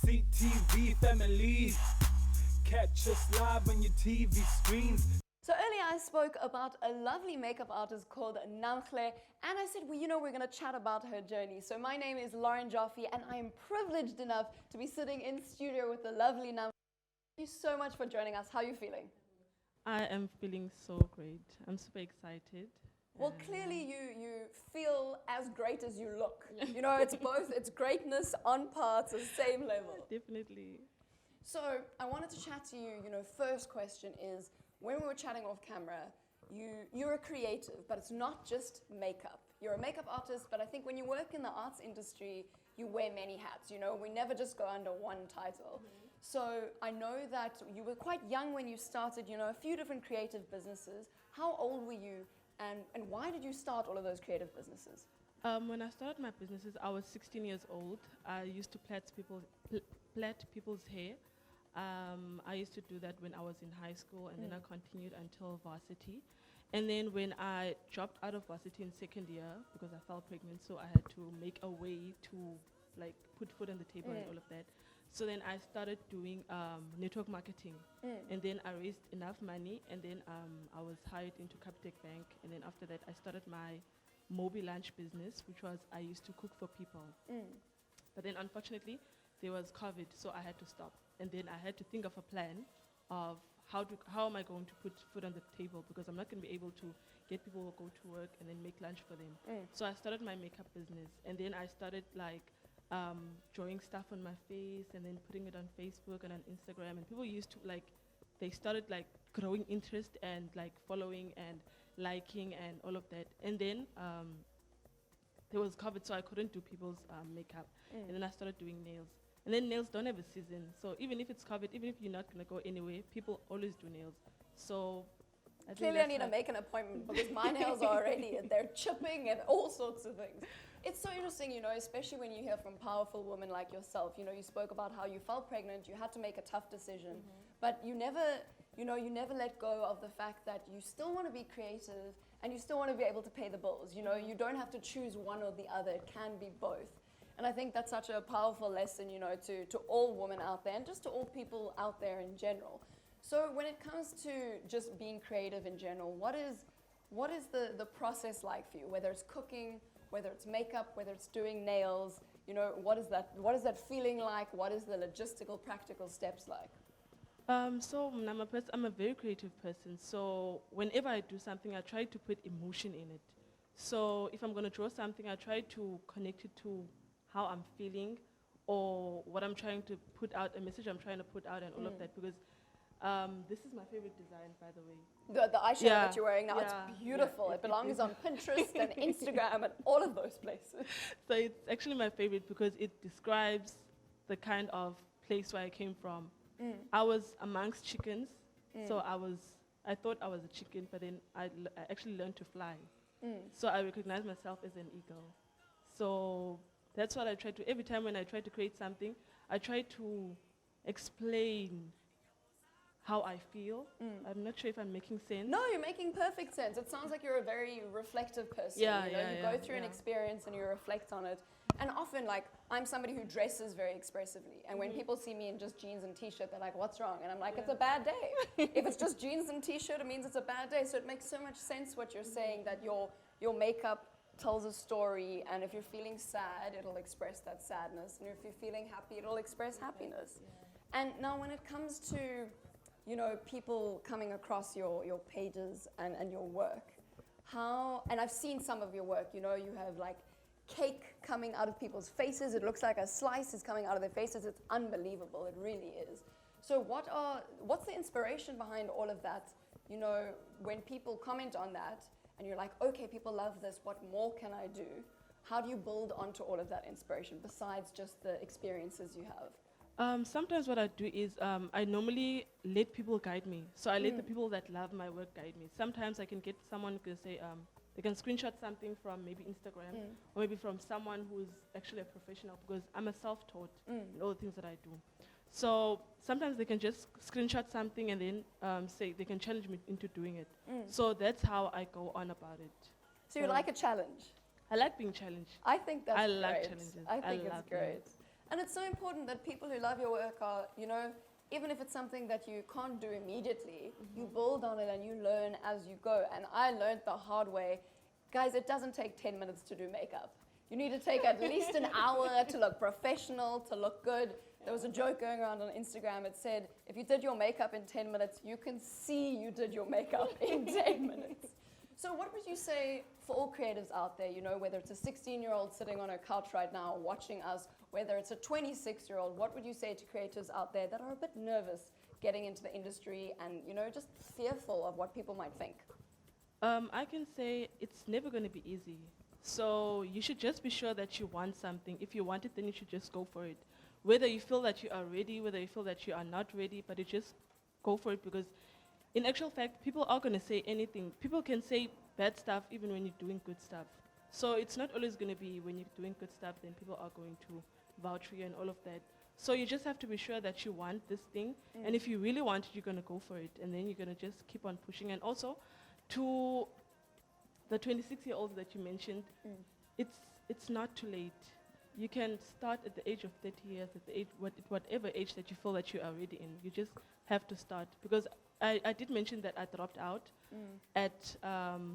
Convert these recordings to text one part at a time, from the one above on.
Complete TV family. Catch us live on your TV screens. So earlier I spoke about a lovely makeup artist called Namhle, and I said, well, we're going to chat about her journey. So my name is Lauren Jaffe, and I am privileged enough to be sitting in studio with the lovely Namhle. Thank you so much for joining us. How are you feeling? I am feeling so great. I'm super excited. Well, clearly you feel as great as you look. It's both, it's greatness on par, it's the same level. Definitely. So I wanted to chat to you, first question is, when we were chatting off camera, you're a creative, but it's not just makeup. You're a makeup artist, but I think when you work in the arts industry, you wear many hats, we never just go under one title. So I know that you were quite young when you started, a few different creative businesses. How old were you, and why did you start all of those creative businesses? When I started my businesses, I was 16 years old. I used to plait people's hair. I used to do that when I was in high school, and then I continued until varsity. And then when I dropped out of varsity in second year, because I fell pregnant, so I had to make a way to put food on the table and all of that. So then I started doing network marketing, and then I raised enough money, and then I was hired into Capitec Bank, and then after that I started my Mobi lunch business, which was I used to cook for people. But then unfortunately there was COVID, so I had to stop, and then I had to think of a plan of how am I going to put food on the table, because I'm not going to be able to get people who go to work and then make lunch for them. So I started my makeup business, and then I started drawing stuff on my face and then putting it on Facebook and on Instagram, and people used to they started growing interest and following and liking and all of that. And then there was COVID, so I couldn't do people's makeup, and then I started doing nails. And then nails don't have a season, so even if it's COVID, even if you're not going to go anywhere, people always do nails. So clearly I need to make an appointment, because my nails are already, and they're chipping and all sorts of things. It's so interesting, especially when you hear from powerful women like yourself. You spoke about how you fell pregnant, you had to make a tough decision, but you never let go of the fact that you still want to be creative and you still want to be able to pay the bills. You don't have to choose one or the other, it can be both. And I think that's such a powerful lesson, to all women out there and just to all people out there in general. So when it comes to just being creative in general, what is the process like for you? Whether it's cooking, whether it's makeup, whether it's doing nails, what is that feeling like? What is the logistical, practical steps like? So I'm a very creative person. So whenever I do something, I try to put emotion in it. So if I'm going to draw something, I try to connect it to how I'm feeling, or what I'm trying to put out, a message I'm trying to put out, and all of that, because this is my favorite design, by the way. The eyeshadow that you're wearing now, it's beautiful. It belongs on Pinterest and Instagram and all of those places. So it's actually my favorite because it describes the kind of place where I came from. I was amongst chickens, so I thought I was a chicken, but then I actually learned to fly. So I recognize myself as an eagle. So that's what I try to, every time when I try to create something, I try to explain how I feel. I'm not sure if I'm making sense. No, you're making perfect sense. It sounds like you're a very reflective person. You go through an experience and you reflect on it. And often, I'm somebody who dresses very expressively. And when people see me in just jeans and t-shirt, they're like, what's wrong? And I'm like, it's a bad day. If it's just jeans and t-shirt, it means it's a bad day. So it makes so much sense what you're saying, that your makeup tells a story, and if you're feeling sad, it'll express that sadness. And if you're feeling happy, it'll express happiness. And now when it comes to people coming across your pages and your work, and I've seen some of your work, you have cake coming out of people's faces. It looks like a slice is coming out of their faces. It's unbelievable, it really is. So what's the inspiration behind all of that? When people comment on that and you're like, okay, people love this, what more can I do? How do you build onto all of that inspiration besides just the experiences you have? Sometimes what I do is I normally let people guide me. So I let the people that love my work guide me. Sometimes I can get someone who can say, they can screenshot something from maybe Instagram, or maybe from someone who's actually a professional, because I'm a self-taught in all the things that I do. So sometimes they can just screenshot something and then say they can challenge me into doing it. So that's how I go on about it. So you like a challenge? I like being challenged. I think that's great. I like challenges. I think it's great. And it's so important that people who love your work are, you know, even if it's something that you can't do immediately, you build on it and you learn as you go. And I learned the hard way. Guys, it doesn't take 10 minutes to do makeup. You need to take at least an hour to look professional, to look good. There was a joke going around on Instagram. It said, if you did your makeup in 10 minutes, you can see you did your makeup in 10 minutes. So what would you say for all creatives out there, you know, whether it's a 16-year-old sitting on her couch right now watching us, whether it's a 26-year-old, what would you say to creatives out there that are a bit nervous getting into the industry and, you know, just fearful of what people might think? I can say it's never going to be easy. So you should just be sure that you want something. If you want it, then you should just go for it. Whether you feel that you are ready, whether you feel that you are not ready, but you just go for it, because in actual fact, people are going to say anything. People can say bad stuff even when you're doing good stuff. So it's not always going to be when you're doing good stuff, then people are going to vouch for you and all of that. So you just have to be sure that you want this thing. And if you really want it, you're going to go for it. And then you're going to just keep on pushing. And also, to the 26-year-olds that you mentioned, it's not too late. You can start at the age of 30 years, at the age, whatever age that you feel that you are ready in. You just have to start. Because I did mention that I dropped out at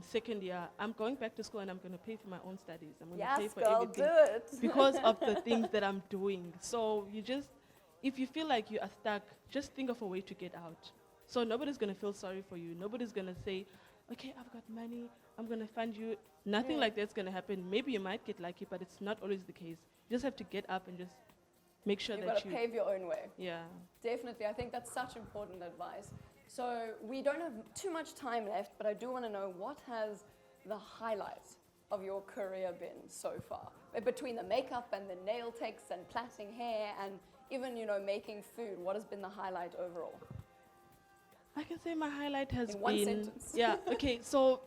second year. I'm going back to school and I'm going to pay for my own studies. I'm going to pay for everything. Do it. Because of the things that I'm doing. So you just, if you feel like you are stuck, just think of a way to get out. So nobody's going to feel sorry for you. Nobody's going to say, okay, I've got money, I'm going to fund you. Nothing like that's going to happen. Maybe you might get lucky, but it's not always the case. You just have to get up and just make sure You've that got to pave your own way. Yeah. Definitely. I think that's such important advice. So we don't have too much time left, but I do want to know, what has the highlight of your career been so far? Between the makeup and the nail techs and plaiting hair and even, you know, making food, what has been the highlight overall? I can say my highlight has In been... one sentence. Yeah, okay, so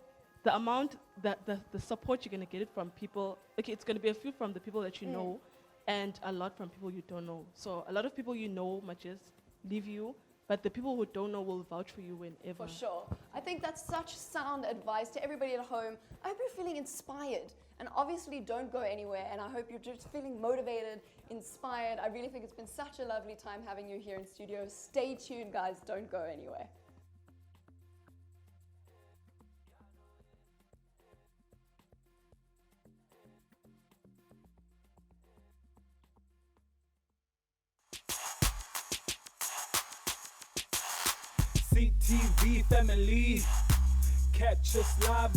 the amount, the support you're going to get it from people, okay, it's going to be a few from the people that you know, and a lot from people you don't know. So a lot of people you know might just leave you, but the people who don't know will vouch for you whenever. For sure. I think that's such sound advice to everybody at home. I hope you're feeling inspired. And obviously don't go anywhere, and I hope you're just feeling motivated, inspired. I really think it's been such a lovely time having you here in studio. Stay tuned, guys. Don't go anywhere. CTV family, catch us live.